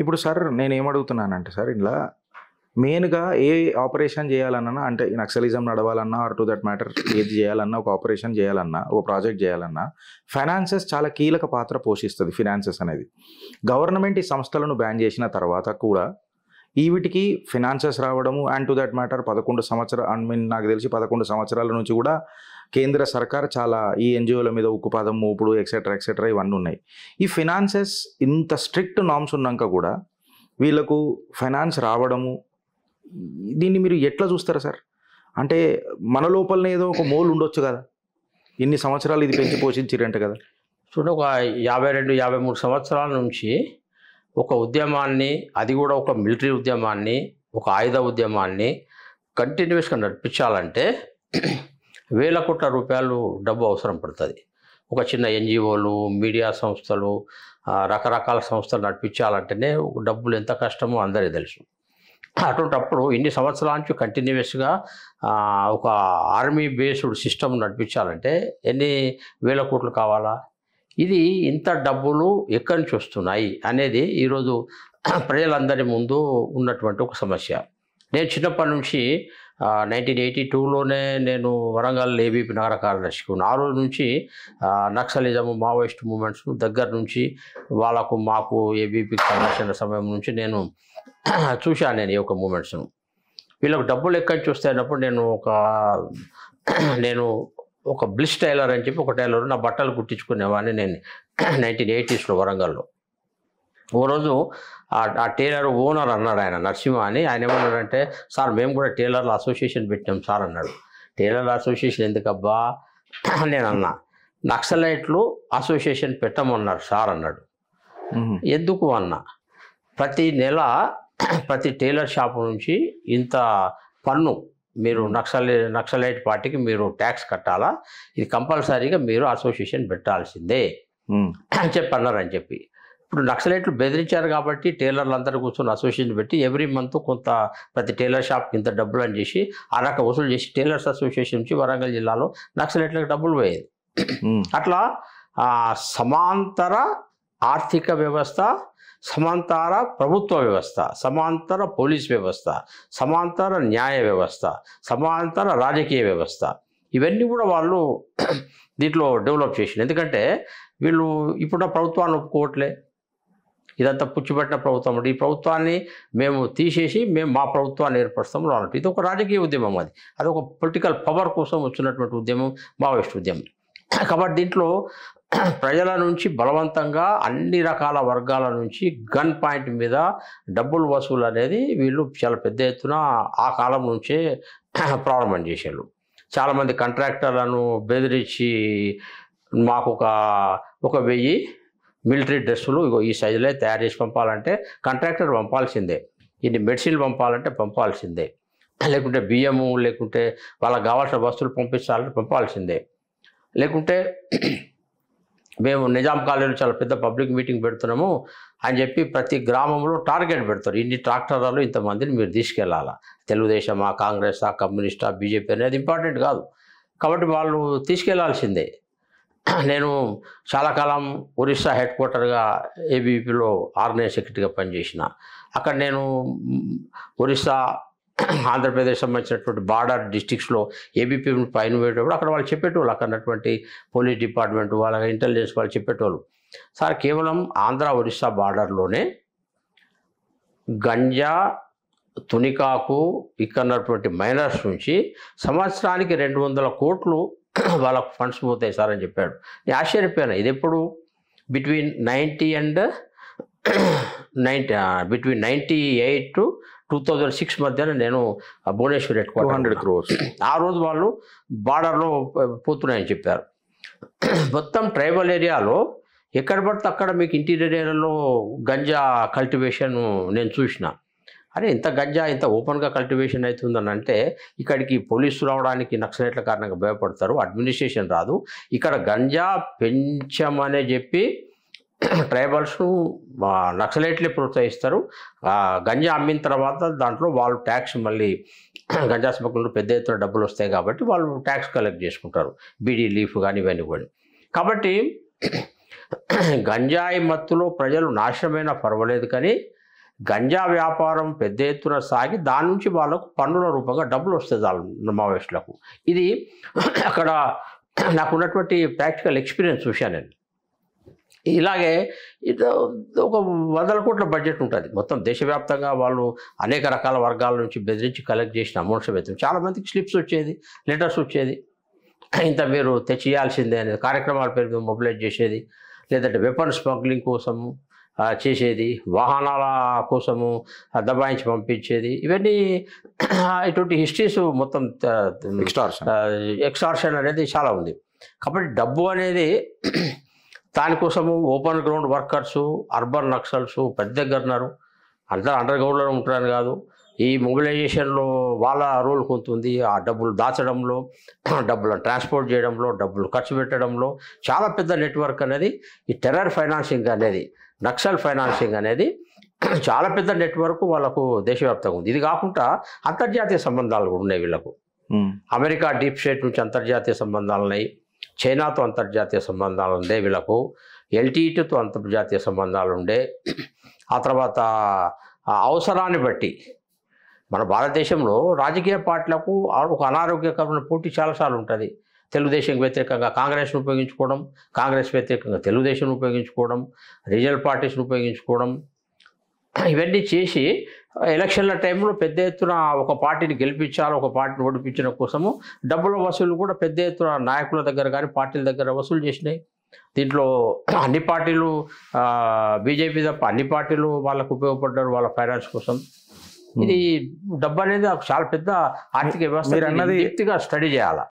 ఇప్పుడు sir నేనేమడుగుతున్నానంటే sir ఇలా మెయిన్‌గా ఏ ఆపరేషన్ చేయాలన్నా అంటే ఈ నక్సలిజం నడవాలన్నా ఆర్ టు దట్ మ్యాటర్ ఏది చేయాలన్నా ఒక ఆపరేషన్ చేయాలన్నా, ఒక ప్రాజెక్ట్ చేయాలన్నా ఫైనాన్సెస్ చాలా కీలక పాత్ర పోషిస్తది ఫినాన్సెస్ అనేది. గవర్నమెంట్ ఈ సంస్థలను బ్యాన్ చేసిన తర్వాత కూడా వీటికి ఫినాన్సెస్ రావడము అండ్ టు దట్ మ్యాటర్ 11 సంవత్సరాలు నాకు తెలిసి 11 సంవత్సరాల నుంచి కూడా కేంద్ర సర్కార్ చాలా ఈ ఎన్‌జీఓల మీద ఉక్కుపాదం మోపుడు ఎక్సెట్రా, ఎక్సెట్రా ఇవన్నీ ఉన్నాయి. ఈ ఫినాన్సెస్ ఇంత స్ట్రిక్ట్ నార్మ్స్ ఉన్నాక కూడా వీళ్ళకు ఫైనాన్స్ రావడము దీన్ని మీరు ఎట్లా చూస్తారు సార్? అంటే మన లోపలనే ఏదో ఒక మోల్ ఉండొచ్చు కదా! ఇన్ని సంవత్సరాలు ఇది పెంచి పోషించిరంట కదా! చూడండి, ఒక 52, 53 సంవత్సరాల నుంచి ఒక ఉద్యమాన్ని, అది కూడా ఒక మిలిటరీ ఉద్యమాన్ని, ఒక ఆయుధ ఉద్యమాన్ని కంటిన్యూస్గా నడిపించాలంటే వేల కోట్ల రూపాయలు డబ్బు అవసరం పడుతుంది. ఒక చిన్న ఎన్‌జీఓలు, మీడియా సంస్థలు, రకరకాల సంస్థలు నడిపించాలంటేనే డబ్బులు ఎంత కష్టమో అందరికీ తెలుసు. అటువంటప్పుడు ఇన్ని సంవత్సరాల నుంచి కంటిన్యూస్గా ఒక ఆర్మీ బేస్డ్ సిస్టమ్ నడిపించాలంటే ఎన్ని వేల కోట్లు కావాలా? ఇది ఇంత డబ్బులు ఎక్కడి నుంచి వస్తున్నాయి అనేది ఈరోజు ప్రజలందరి ముందు ఉన్నటువంటి ఒక సమస్య. నేను చిన్నప్పటి నుంచి 1982లోనే నేను వరంగల్ ఏబీపీ నగర కార్యదర్శిగా ఉన్నాను. ఆ రోజు నుంచి నక్సలిజము, మావోయిస్ట్ మూమెంట్స్ దగ్గర నుంచి వాళ్ళకు మాకు ఏబీపీకి సంఘర్షణ సమయం నుంచి నేను చూశాను నేను ఈ యొక్క మూమెంట్స్ను. వీళ్ళకు డబ్బులు ఎక్కడి నుంచి వస్తాయన్నప్పుడు నేను ఒక బ్లిస్ టైలర్ అని చెప్పి ఒక టైలర్ నా బట్టలు కుట్టించుకునేవాడిని నేను 1980స్లో వరంగల్లో. ఓ రోజు ఆ టైలర్ ఓనర్ అన్నాడు, ఆయన నరసింహ అని. ఆయన ఏమన్నాడంటే, సార్ మేము కూడా టైలర్ల అసోసియేషన్ పెట్టాం సార్ అన్నాడు. టైలర్ల అసోసియేషన్ ఎందుకబ్బా నేను అన్నా. నక్సలైట్లు అసోసియేషన్ పెట్టమన్నారు సార్ అన్నాడు. ఎందుకు అన్నా, ప్రతి నెల ప్రతి టైలర్ షాపు నుంచి ఇంత పన్ను మీరు నక్సలైట్ పార్టీకి మీరు ట్యాక్స్ కట్టాలా, ఇది కంపల్సరీగా మీరు అసోసియేషన్ పెట్టాల్సిందే అని చెప్పి అన్నారని చెప్పి. ఇప్పుడు నక్సలైట్లు బెదిరించారు కాబట్టి టైలర్లు అందరూ కూర్చొని అసోసియేషన్ పెట్టి ఎవ్రీ మంత్ కొంత ప్రతి టైలర్ షాప్కి ఇంత డబ్బులు అని చేసి ఆ రకం వసూలు చేసి టైలర్స్ అసోసియేషన్ నుంచి వరంగల్ జిల్లాలో నక్సలైట్లకు డబ్బులు పోయేది. అట్లా సమాంతర ఆర్థిక వ్యవస్థ, సమాంతర ప్రభుత్వ వ్యవస్థ, సమాంతర పోలీస్ వ్యవస్థ, సమాంతర న్యాయ వ్యవస్థ, సమాంతర రాజకీయ వ్యవస్థ, ఇవన్నీ కూడా వాళ్ళు దీంట్లో డెవలప్ చేసింది. ఎందుకంటే వీళ్ళు ఇప్పుడు ప్రభుత్వాన్ని ఒప్పుకోవట్లే, ఇదంతా పుచ్చిపెట్టిన ప్రభుత్వం. ఈ ప్రభుత్వాన్ని మేము తీసేసి మేము మా ప్రభుత్వాన్ని ఏర్పరుస్తాము అన్నట్టు. ఇది ఒక రాజకీయ ఉద్యమం, అది ఒక పొలిటికల్ పవర్ కోసం వచ్చినటువంటి ఉద్యమం, మావోయిస్ట్ ఉద్యమం. కాబట్టి దీంట్లో ప్రజల నుంచి బలవంతంగా అన్ని రకాల వర్గాల నుంచి గన్ పాయింట్ మీద డబ్బులు వసూలు అనేది వీళ్ళు చాలా పెద్ద ఎత్తున ఆ కాలం నుంచే ప్రారంభం చేశారు. చాలామంది కాంట్రాక్టర్లను బెదిరించి మాకు ఒక 1000 మిలిటరీ డ్రెస్సులు ఇగో ఈ సైజులో తయారు చేసి పంపాలంటే కాంట్రాక్టర్ పంపాల్సిందే, ఇన్ని మెడిసిన్లు పంపాలంటే పంపాల్సిందే, లేకుంటే బియ్యము లేకుంటే వాళ్ళకి కావాల్సిన వస్తువులు పంపించాలంటే పంపాల్సిందే. లేకుంటే మేము నిజాం కాలేజీలో చాలా పెద్ద పబ్లిక్ మీటింగ్ పెడుతున్నాము అని చెప్పి ప్రతి గ్రామంలో టార్గెట్ పెడతారు, ఇన్ని ట్రాక్టర్లలో ఇంతమందిని మీరు తీసుకెళ్ళాలా, తెలుగుదేశమా, కాంగ్రెసా, కమ్యూనిస్టా, బీజేపీ అనేది ఇంపార్టెంట్ కాదు. కాబట్టి వాళ్ళు తీసుకెళ్లాల్సిందే. నేను చాలా కాలం ఒరిస్సా హెడ్ క్వార్టర్గా ఏబీపీలో ఆర్గనైజ్ సెక్రటరీగా పనిచేసిన. అక్కడ నేను ఒరిస్సా, ఆంధ్రప్రదేశ్ సంబంధించినటువంటి బార్డర్ డిస్ట్రిక్ట్స్లో ఏబీపీ పైన పోయేటప్పుడు అక్కడ వాళ్ళు చెప్పేటోళ్ళు, అక్కడ ఉన్నటువంటి పోలీస్ డిపార్ట్మెంట్ వాళ్ళ ఇంటెలిజెన్స్ వాళ్ళు చెప్పేటోళ్ళు, సార్ కేవలం ఆంధ్ర ఒరిస్సా బార్డర్లోనే గంజా, తునికాకు ఇక్కడ ఉన్నటువంటి మైనర్స్ నుంచి సంవత్సరానికి 200 కోట్లు వాళ్ళకు ఫండ్స్ పోతాయి సార్ అని చెప్పాడు. నేను ఆశ్చర్యపోయాను. ఇది ఎప్పుడు బిట్వీన్ 98 to 2006 మధ్యన నేను భువనేశ్వర్ హెడ్ క్వార్టర్ 200 crores ఆ రోజు వాళ్ళు బార్డర్లో పోతున్నాయని చెప్పారు. మొత్తం ట్రైబల్ ఏరియాలో ఎక్కడ పడితే అక్కడ మీకు ఇంటీరియర్ ఏరియాలో గంజా కల్టివేషన్ నేను చూసిన. అరే ఇంత గంజా ఇంత ఓపెన్గా కల్టివేషన్ అవుతుందని అంటే ఇక్కడికి పోలీసులు రావడానికి నక్సలైట్ల కారణంగా భయపడతారు, అడ్మినిస్ట్రేషన్ రాదు, ఇక్కడ గంజా పెంచమనే చెప్పి ట్రైబల్స్ను నక్సలైట్లే ప్రోత్సహిస్తారు. గంజా అమ్మిన తర్వాత దాంట్లో వాళ్ళు ట్యాక్స్ మళ్ళీ గంజా స్మగ్లర్లు పెద్ద ఎత్తున డబ్బులు వస్తాయి కాబట్టి వాళ్ళు ట్యాక్స్ కలెక్ట్ చేసుకుంటారు, బీడీ లీఫ్ కానీ ఇవన్నీ కూడా. కాబట్టి గంజాయి మత్తులో ప్రజలు నాశనమైనా పర్వాలేదు, కానీ గంజా వ్యాపారం పెద్ద ఎత్తున సాగి దాని నుంచి వాళ్ళకు పన్నుల రూపంగా డబ్బులు వస్తుంది వాళ్ళ మావోయిస్టులకు. ఇది అక్కడ నాకు ఉన్నటువంటి ప్రాక్టికల్ ఎక్స్పీరియన్స్ చూశాను నేను. ఇలాగే ఇది ఒక 100 కోట్ల బడ్జెట్ ఉంటుంది మొత్తం దేశవ్యాప్తంగా. వాళ్ళు అనేక రకాల వర్గాల నుంచి బెదిరించి కలెక్ట్ చేసిన అమౌంట్స్ వేస్తాం. చాలామందికి స్లిప్స్ వచ్చేది, లెటర్స్ వచ్చేది, ఇంత మీరు తెచ్చియాల్సిందే అనేది కార్యక్రమాల పేరు మీద మొబిలైజ్ చేసేది, లేదంటే వెపన్ స్మగ్లింగ్ కోసము చేసేది, వాహనాల కోసము దబాయించి పంపించేది. ఇవన్నీ ఇటువంటి హిస్టరీస్ మొత్తం ఎక్స్టార్షన్ అనేది చాలా ఉంది. కాబట్టి డబ్బు అనేది దానికోసము open ground workers, urban Naxals పెద్ద గవర్నరు అందరూ అండర్ గ్రౌండ్లో ఉంటారని కాదు. ఈ మొబిలైజేషన్లో వాళ్ళ రోల్ కొంత ఉంది. ఆ డబ్బులు దాచడంలో, డబ్బులను ట్రాన్స్పోర్ట్ చేయడంలో, డబ్బులు ఖర్చు పెట్టడంలో చాలా పెద్ద నెట్వర్క్ అనేది ఈ టెర్రర్ ఫైనాన్సింగ్ అనేది, నక్సల్ ఫైనాన్సింగ్ అనేది చాలా పెద్ద నెట్వర్క్ వాళ్ళకు దేశవ్యాప్తంగా ఉంది. ఇది కాకుండా అంతర్జాతీయ సంబంధాలు కూడా ఉన్నాయి వీళ్ళకు. అమెరికా డీప్ స్టేట్ నుంచి అంతర్జాతీయ సంబంధాలు ఉన్నాయి, చైనాతో అంతర్జాతీయ సంబంధాలు ఉండే వీళ్ళకు, ఎల్టీటీతో అంతర్జాతీయ సంబంధాలు ఉండే. ఆ తర్వాత అవసరాన్ని బట్టి మన భారతదేశంలో రాజకీయ పార్టీలకు ఒక అనారోగ్యకరమైన పోటీ చాలాసార్లు ఉంటుంది. తెలుగుదేశం వ్యతిరేకంగా కాంగ్రెస్ను ఉపయోగించుకోవడం, కాంగ్రెస్ వ్యతిరేకంగా తెలుగుదేశం ఉపయోగించుకోవడం, రీజనల్ పార్టీస్ను ఉపయోగించుకోవడం, ఇవన్నీ చేసి ఎలక్షన్ల టైంలో పెద్ద ఎత్తున ఒక పార్టీని గెలిపించాలి, ఒక పార్టీని ఓడిపించడం కోసము డబ్బుల వసూలు కూడా పెద్ద ఎత్తున నాయకుల దగ్గర కానీ పార్టీల దగ్గర వసూలు చేసినాయి. దీంట్లో అన్ని పార్టీలు, బీజేపీ తప్ప అన్ని పార్టీలు వాళ్ళకు ఉపయోగపడ్డారు వాళ్ళ ఫైనాన్స్ కోసం. ఇది డబ్బు అనేది చాలా పెద్ద ఆర్థిక వ్యవస్థ, స్టడీ చేయాలి.